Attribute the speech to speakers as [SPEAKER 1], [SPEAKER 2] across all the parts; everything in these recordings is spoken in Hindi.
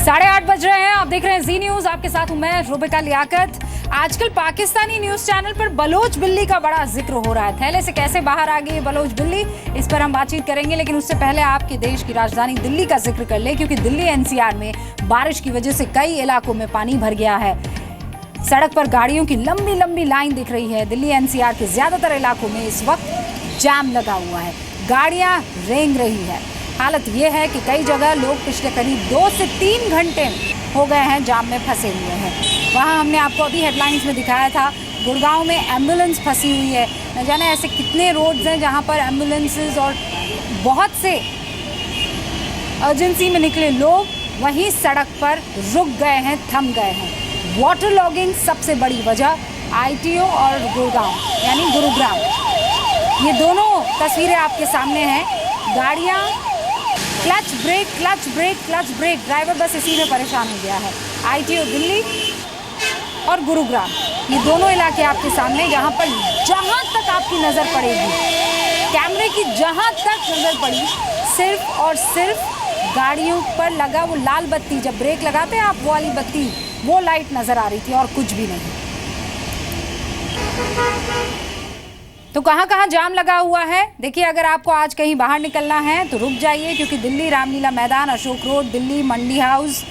[SPEAKER 1] 8:30 बज रहे हैं। आप देख रहे हैं जी न्यूज, आपके साथ हूं मैं रुबिका लियाकत। आजकल पाकिस्तानी न्यूज चैनल पर बलोच बिल्ली का बड़ा जिक्र हो रहा है। थैले से कैसे बाहर आ गई है बलोच बिल्ली, इस पर हम बातचीत करेंगे, लेकिन उससे पहले आपके देश की राजधानी दिल्ली का जिक्र कर ले, क्योंकि दिल्ली एनसीआर में बारिश की वजह से कई इलाकों में पानी भर गया है। सड़क पर गाड़ियों की लंबी लंबी लाइन दिख रही है। दिल्ली एनसीआर के ज्यादातर इलाकों में इस वक्त जाम लगा हुआ है, गाड़ियां रेंग रही है। हालत ये है कि कई जगह लोग पिछले करीब 2 से 3 घंटे हो गए हैं जाम में फंसे हुए हैं। वहाँ हमने आपको अभी हेडलाइंस में दिखाया था, गुड़गांव में एम्बुलेंस फंसी हुई है। न जाने ऐसे कितने रोड्स हैं जहाँ पर एम्बुलेंसेज और बहुत से अर्जेंसी में निकले लोग वहीं सड़क पर रुक गए हैं, थम गए हैं। वाटर लॉगिंग सबसे बड़ी वजह, आईटीओ और गुड़गांव यानी गुरुग्राम, ये दोनों तस्वीरें आपके सामने हैं। गाड़ियाँ clutch brake clutch brake clutch brake, driver बस इसी में परेशान हो गया है। आईटीओ दिल्ली और गुरुग्राम, ये दोनों इलाके आपके सामने, जहां पर जहां तक आपकी नज़र पड़ेगी, कैमरे की जहां तक नज़र पड़ी, सिर्फ और सिर्फ गाड़ियों पर लगा वो लाल बत्ती, जब ब्रेक लगाते हैं आप वो वाली बत्ती, वो लाइट नज़र आ रही थी और कुछ भी नहीं। तो कहाँ कहाँ जाम लगा हुआ है देखिए। अगर आपको आज कहीं बाहर निकलना है तो रुक जाइए, क्योंकि दिल्ली रामलीला मैदान, अशोक रोड, दिल्ली मंडी हाउस,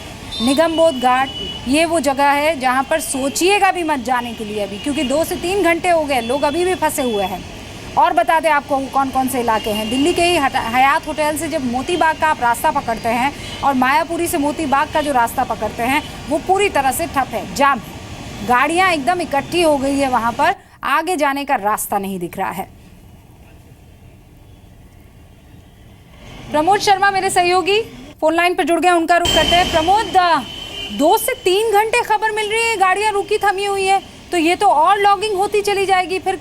[SPEAKER 1] निगम बोध घाट, ये वो जगह है जहाँ पर सोचिएगा भी मत जाने के लिए अभी, क्योंकि 2 से 3 घंटे हो गए, लोग अभी भी फंसे हुए हैं। और बता दें आपको कौन कौन से इलाके हैं। दिल्ली के ही हयात होटल से जब मोती बाग का आप रास्ता पकड़ते हैं और मायापुरी से मोती बाग का जो रास्ता पकड़ते हैं वो पूरी तरह से ठप है, जाम है। गाड़ियाँ एकदम इकट्ठी हो गई है, वहाँ पर आगे जाने का रास्ता नहीं दिख रहा है। प्रमोद शर्मा मेरे सहयोगी फोन लाइन पर जुड़ गए, उनका रुख करते हैं। प्रमोद, 2 से 3 घंटे खबर मिल रही है गाड़ियां रुकी थमी हुई है, तो ये तो और लॉगिंग होती चली जाएगी, फिर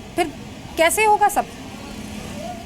[SPEAKER 1] कैसे होगा सब?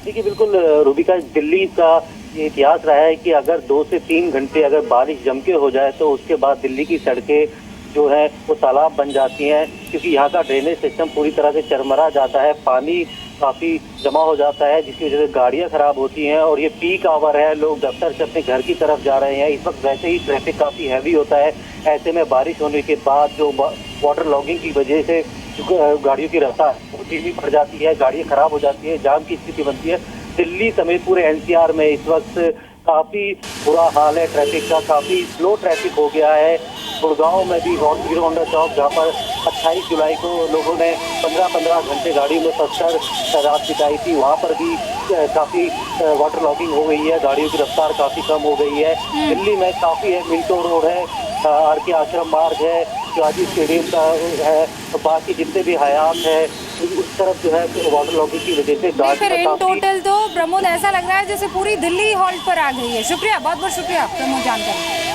[SPEAKER 2] देखिए बिल्कुल रूबिका, दिल्ली का ये इतिहास रहा है कि अगर 2 से 3 घंटे अगर बारिश जम के हो जाए तो उसके बाद दिल्ली की सड़कें जो है वो तालाब बन जाती हैं, क्योंकि यहाँ का ड्रेनेज सिस्टम पूरी तरह से चरमरा जाता है, पानी काफ़ी जमा हो जाता है, जिसकी वजह से गाड़ियाँ खराब होती हैं। और ये पीक आवर है, लोग दफ्तर से अपने घर की तरफ जा रहे हैं, इस वक्त वैसे ही ट्रैफिक काफ़ी हैवी होता है। ऐसे में बारिश होने के बाद जो वाटर लॉगिंग की वजह से गाड़ियों की रफ्तार वो धीमी पड़ जाती है, गाड़ियाँ खराब हो जाती है, जाम की स्थिति बनती है। दिल्ली समेत पूरे एनसीआर में इस वक्त काफ़ी बुरा हाल है, ट्रैफिक का काफ़ी स्लो ट्रैफिक हो गया है। गुड़गांव में भी हीरो होंडा चौक, जहाँ पर 28 जुलाई को लोगों ने 15-15 घंटे गाड़ी में फंसकर रात बिताई थी, वहाँ पर भी काफ़ी वाटर लॉगिंग हो गई है, गाड़ियों की रफ्तार काफ़ी कम हो गई है। दिल्ली में काफ़ी है, मिंटो रोड है, आर.के. आश्रम मार्ग है, शिवाजी स्टेडियम का है, तो बाकी जितने भी हयात है उस तरफ जो है वाटर लॉगिंग की वजह से
[SPEAKER 1] फिर इन टोटल तो प्रमोद ऐसा लग रहा है जैसे पूरी दिल्ली हॉल्ट पर आ गई है। शुक्रिया, बहुत बहुत शुक्रिया प्रमोद जानकारी।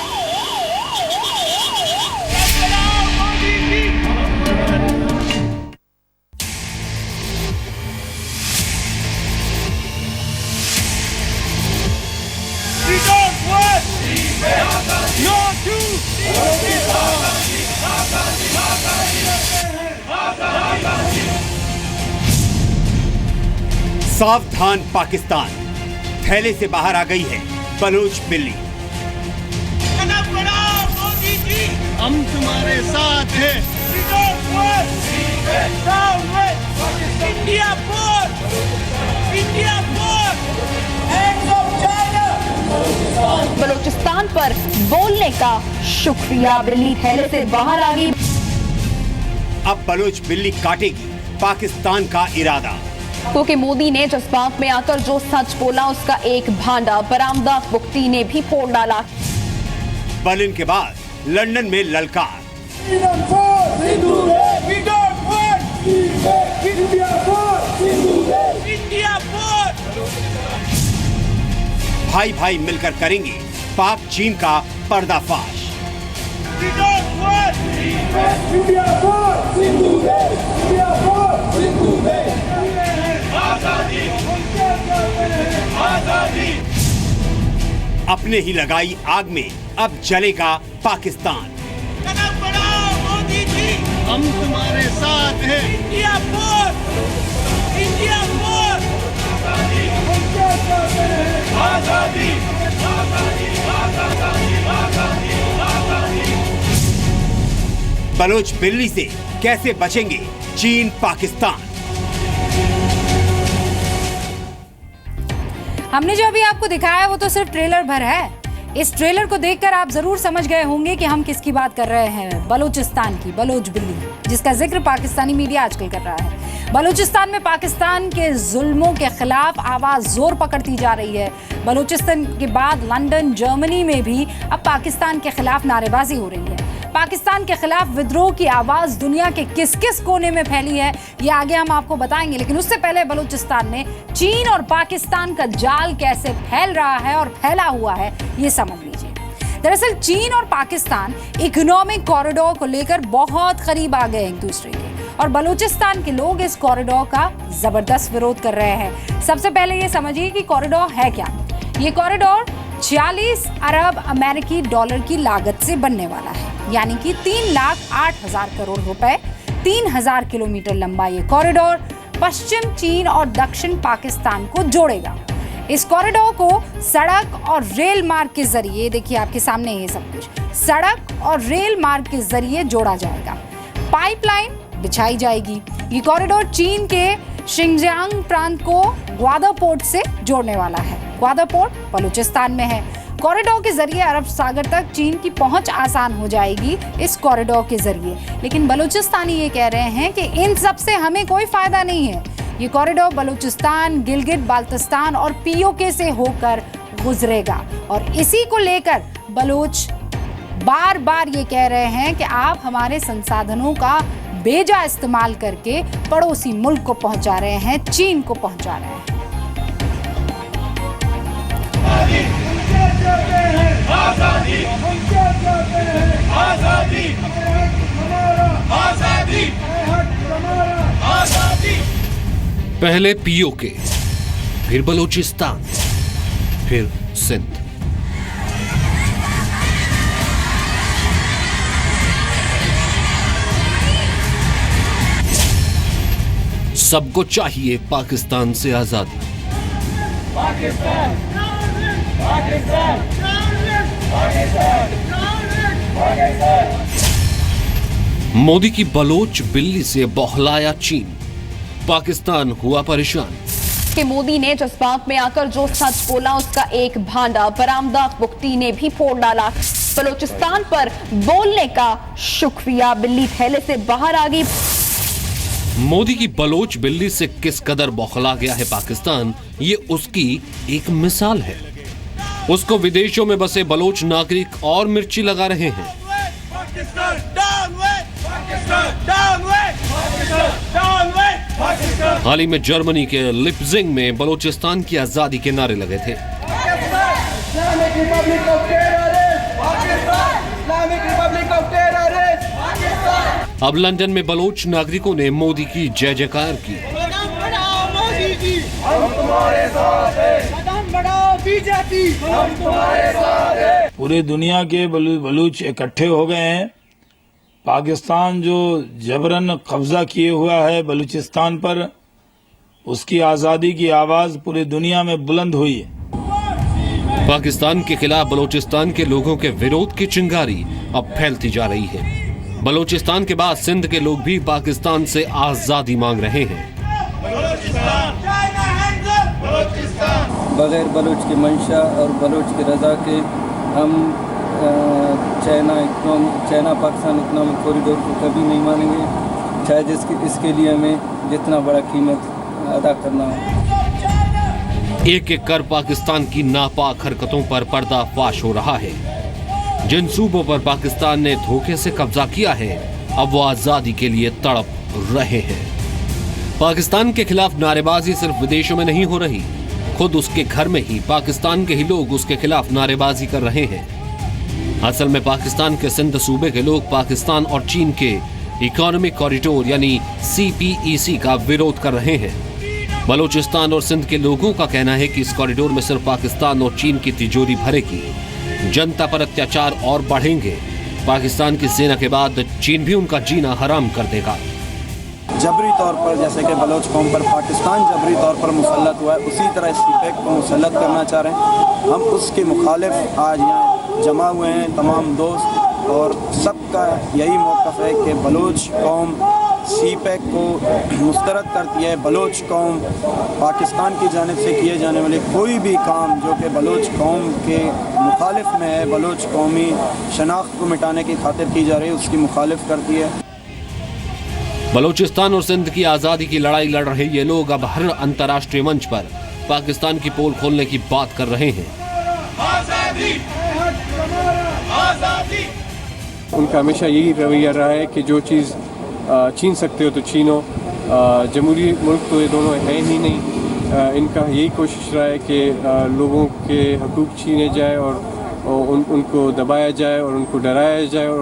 [SPEAKER 3] सावधान पाकिस्तान, थैले से बाहर आ गई है बलोच बिल्ली।
[SPEAKER 4] मोदी जी, हम तुम्हारे साथ हैं। India four, India four.
[SPEAKER 5] Balochistan पर बोलने का शुक्रिया, बिल्ली थैले से बाहर आ गई।
[SPEAKER 3] अब बलोच बिल्ली काटेगी पाकिस्तान का इरादा,
[SPEAKER 5] क्योंकि मोदी ने जज्बात में आकर जो सच बोला उसका एक भांडा बरामदा मुफ्ती ने भी फोड़ डाला।
[SPEAKER 3] बर्लिन के बाद लंदन में ललकार, भाई भाई मिलकर करेंगे पाक चीन का पर्दाफाश। अपने ही लगाई आग में अब जलेगा पाकिस्तान।
[SPEAKER 4] कदम बढ़ाओ मोदी जी, हम तुम्हारे साथ हैं। India four, India four. आजादी, आजादी, आजादी, आजादी, आजादी।
[SPEAKER 3] बलोच बिल्ली से कैसे बचेंगे चीन पाकिस्तान।
[SPEAKER 1] हमने जो अभी आपको दिखाया वो तो सिर्फ ट्रेलर भर है। इस ट्रेलर को देखकर आप जरूर समझ गए होंगे कि हम किसकी बात कर रहे हैं। बलूचिस्तान की बलोच बिल्ली, जिसका जिक्र पाकिस्तानी मीडिया आजकल कर रहा है। बलूचिस्तान में पाकिस्तान के जुल्मों के खिलाफ आवाज जोर पकड़ती जा रही है। बलूचिस्तान के बाद लंदन, जर्मनी में भी अब पाकिस्तान के खिलाफ नारेबाजी हो रही है। पाकिस्तान के खिलाफ विद्रोह की आवाज दुनिया के किस किस कोने में फैली है ये आगे हम आपको बताएंगे, लेकिन उससे पहले बलूचिस्तान में चीन और पाकिस्तान का जाल कैसे फैल रहा है और फैला हुआ है ये समझ लीजिए। दरअसल चीन और पाकिस्तान इकोनॉमिक कॉरिडोर को लेकर बहुत करीब आ गए एक दूसरे के, और बलूचिस्तान के लोग इस कॉरिडोर का जबरदस्त विरोध कर रहे हैं। सबसे पहले ये समझिए कि कॉरिडोर है क्या। ये कॉरिडोर 46 अरब अमेरिकी डॉलर की लागत से बनने वाला है, यानी कि 3,08,000 करोड़ रुपए। 3,000 किलोमीटर लंबा ये कॉरिडोर पश्चिम चीन और दक्षिण पाकिस्तान को जोड़ेगा। इस कॉरिडोर को सड़क और रेल मार्ग के जरिए, देखिए आपके सामने ये सब कुछ, सड़क और रेल मार्ग के जरिए जोड़ा जाएगा। पाइपलाइन बिछाई जाएगी। ये कॉरिडोर चीन के शिंगजियांग प्रांत को ग्वादर पोर्ट से जोड़ने वाला है। ग्वादर पोर्ट बलूचिस्तान में है। कॉरिडोर के जरिए अरब सागर तक चीन की पहुंच आसान हो जाएगी इस कॉरिडोर के जरिए। लेकिन बलूचिस्तानी ये कह रहे हैं कि इन सब से हमें कोई फायदा नहीं है। ये कॉरिडोर बलूचिस्तान, गिलगित बाल्टिस्तान और पीओके से होकर गुजरेगा, और इसी को लेकर बलूच बार बार ये कह रहे हैं कि आप हमारे संसाधनों का बेजा इस्तेमाल करके पड़ोसी मुल्क को पहुंचा रहे हैं, चीन को पहुंचा रहे हैं।
[SPEAKER 4] आजादी, आजादी, आजादी, आजादी।
[SPEAKER 6] पहले पीओके, फिर बलूचिस्तान, फिर सिंध। सबको चाहिए पाकिस्तान से आजादी।
[SPEAKER 4] पाकिस्तान, पाकिस्तान, पाकिस्तान, पाकिस्तान।
[SPEAKER 6] मोदी की बलोच बिल्ली से बौखलाया चीन, पाकिस्तान हुआ परेशान।
[SPEAKER 5] कि मोदी ने जज्बात में आकर जो सच बोला उसका एक भांडा बरामदा मुफ्ती ने भी फोड़ डाला। बलूचिस्तान पर बोलने का शुक्रिया, बिल्ली थैले से बाहर आ गई।
[SPEAKER 6] मोदी की बलोच बिल्ली से किस कदर बौखला गया है पाकिस्तान, ये उसकी एक मिसाल है। उसको विदेशों में बसे बलोच नागरिक और मिर्ची लगा रहे हैं। हाल ही में जर्मनी के लिप्जिंग में बलूचिस्तान की आजादी के नारे लगे थे। अब लंदन में बलोच नागरिकों ने मोदी की जय जयकार की।
[SPEAKER 7] पूरी दुनिया के बलूच इकट्ठे हो गए हैं। पाकिस्तान जो जबरन कब्जा किए हुआ है बलूचिस्तान पर, उसकी आजादी की आवाज पूरी दुनिया में बुलंद हुई है।
[SPEAKER 6] पाकिस्तान के खिलाफ बलूचिस्तान के लोगों के विरोध की चिंगारी अब फैलती जा रही है। बलूचिस्तान के बाद सिंध के लोग भी पाकिस्तान से आजादी मांग रहे हैं।
[SPEAKER 8] बगैर बलूच की मंशा और बलूच की रजा के हम चाइना पाकिस्तान इकोनॉमिक कॉरिडोर को कभी नहीं मानेंगे, चाहे इसके लिए हमें जितना बड़ा कीमत अदा करना हो।
[SPEAKER 6] एक एक कर पाकिस्तान की नापाक हरकतों पर पर्दाफाश हो रहा है। जिन सूबों पर पाकिस्तान ने धोखे से कब्जा किया है, अब वो आजादी के लिए तड़प रहे हैं। पाकिस्तान के खिलाफ नारेबाजी सिर्फ विदेशों में नहीं हो रही, खुद उसके घर में ही पाकिस्तान के ही लोग उसके खिलाफ नारेबाजी कर रहे हैं। असल में पाकिस्तान के सिंध सूबे के लोग पाकिस्तान और चीन के इकोनॉमिक कॉरिडोर यानी CPEC का विरोध कर रहे हैं। बलूचिस्तान और सिंध के लोगों का कहना है कि इस कॉरिडोर में सिर्फ पाकिस्तान और चीन की तिजोरी भरेगी, जनता पर अत्याचार और बढ़ेंगे। पाकिस्तान की सेना के बाद चीन भी उनका जीना हराम कर देगा।
[SPEAKER 8] जबरी तौर पर जैसे कि बलोच कौम पर पाकिस्तान जबरी तौर पर मुसल्लत हुआ है, उसी तरह सीपैक को मुसल्लत करना चाह रहे हैं। हम उसके मुखालिफ आज यहाँ जमा हुए हैं, तमाम दोस्त, और सब का यही मौक़िफ़ है कि बलोच कौम CPEC को मुस्तरद करती है। बलोच कौम पाकिस्तान की जानिब से किए जाने वाले कोई भी काम जो कि बलोच कौम के मुखालिफ में है, बलोच कौमी शनाख्त को मिटाने की खातिर की जा रही है, उसकी मुखालिफ करती है।
[SPEAKER 6] बलूचिस्तान और सिंध की आजादी की लड़ाई लड़ रहे ये लोग अब हर अंतर्राष्ट्रीय मंच पर पाकिस्तान की पोल खोलने की बात कर रहे हैं।
[SPEAKER 4] आजादी, आजादी।
[SPEAKER 9] उनका हमेशा यही रवैया रहा है कि जो चीज़ छीन सकते हो तो छीनो। जमहूरी मुल्क तो ये दोनों है ही नहीं। इनका यही कोशिश रहा है कि लोगों के हकूक़ छीने जाए और उनको दबाया जाए और उनको डराया जाए और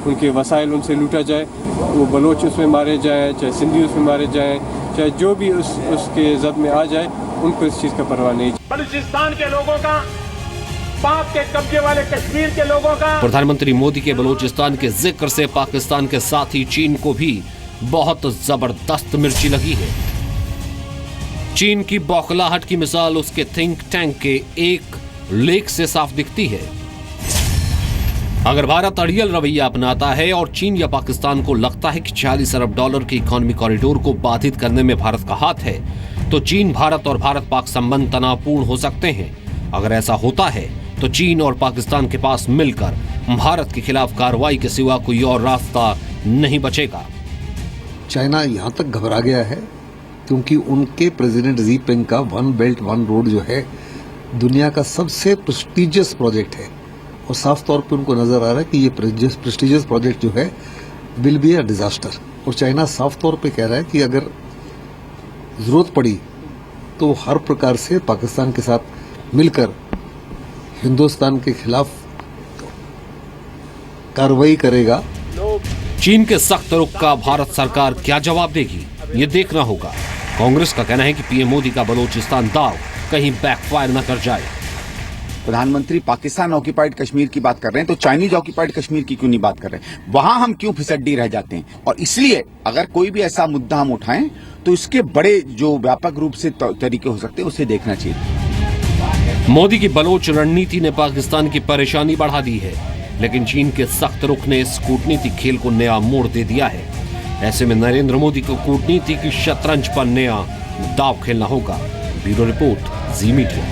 [SPEAKER 9] उनके वसाइल उनसे लूटा जाए। वो बलोच उसमें मारे जाएँ, चाहे सिंधी उसमें मारे जाएँ, चाहे जो भी उसके जद में आ जाए, उनको इस चीज़ का परवाह नहीं।
[SPEAKER 10] बलूचिस्तान के लोगों का, पाक के कब्जे वाले कश्मीर के लोगों का।
[SPEAKER 6] प्रधानमंत्री मोदी के बलूचिस्तान के जिक्र से पाकिस्तान के साथ ही चीन को भी बहुत जबरदस्त मिर्ची लगी है। चीन की बौखलाहट की मिसाल उसके थिंक टैंक के एक लेख से साफ दिखती है। अगर भारत अड़ियल रवैया अपनाता है और चीन या पाकिस्तान को लगता है कि $40 अरब के इकोनॉमी कॉरिडोर को बाधित करने में भारत का हाथ है, तो चीन भारत और भारत पाक संबंध तनावपूर्ण हो सकते हैं। अगर ऐसा होता है तो चीन और पाकिस्तान के पास मिलकर भारत के खिलाफ कार्रवाई के सिवा कोई और रास्ता नहीं बचेगा।
[SPEAKER 11] चाइना यहाँ तक घबरा गया है क्योंकि उनके प्रेसिडेंट जी पिंग का वन बेल्ट वन रोड जो है दुनिया का सबसे प्रेस्टिजियस प्रोजेक्ट है और साफ तौर पे उनको नजर आ रहा है कि ये प्रेस्टिजियस प्रोजेक्ट जो है विल बी अ डिजास्टर। और चाइना साफ तौर पे कह रहा है कि अगर जरूरत पड़ी तो हर प्रकार से पाकिस्तान के साथ मिलकर हिंदुस्तान के खिलाफ कार्रवाई करेगा।
[SPEAKER 6] चीन के सख्त रुख का भारत सरकार क्या जवाब देगी, ये देखना होगा। कांग्रेस का कहना है कि पीएम मोदी का बलूचिस्तान दाव कहीं बैकफायर न कर जाए।
[SPEAKER 12] प्रधानमंत्री पाकिस्तान ऑक्यूपाइड कश्मीर की बात कर रहे हैं तो चाइनीज ऑक्यूपाइड कश्मीर की क्यों नहीं बात कर रहे हैं? वहां हम क्यों फिसड्डी रह जाते हैं? और इसलिए अगर कोई भी ऐसा मुद्दा हम उठाएं तो इसके बड़े जो व्यापक रूप से तरीके हो सकते हैं उसे देखना चाहिए।
[SPEAKER 6] मोदी की बलोच रणनीति ने पाकिस्तान की परेशानी बढ़ा दी है, लेकिन चीन के सख्त रुख ने इस कूटनीतिक खेल को नया मोड़ दे दिया है। ऐसे में नरेंद्र मोदी को कूटनीति की शतरंज पर नया दाव खेलना होगा। ब्यूरो रिपोर्ट, जी मीडिया।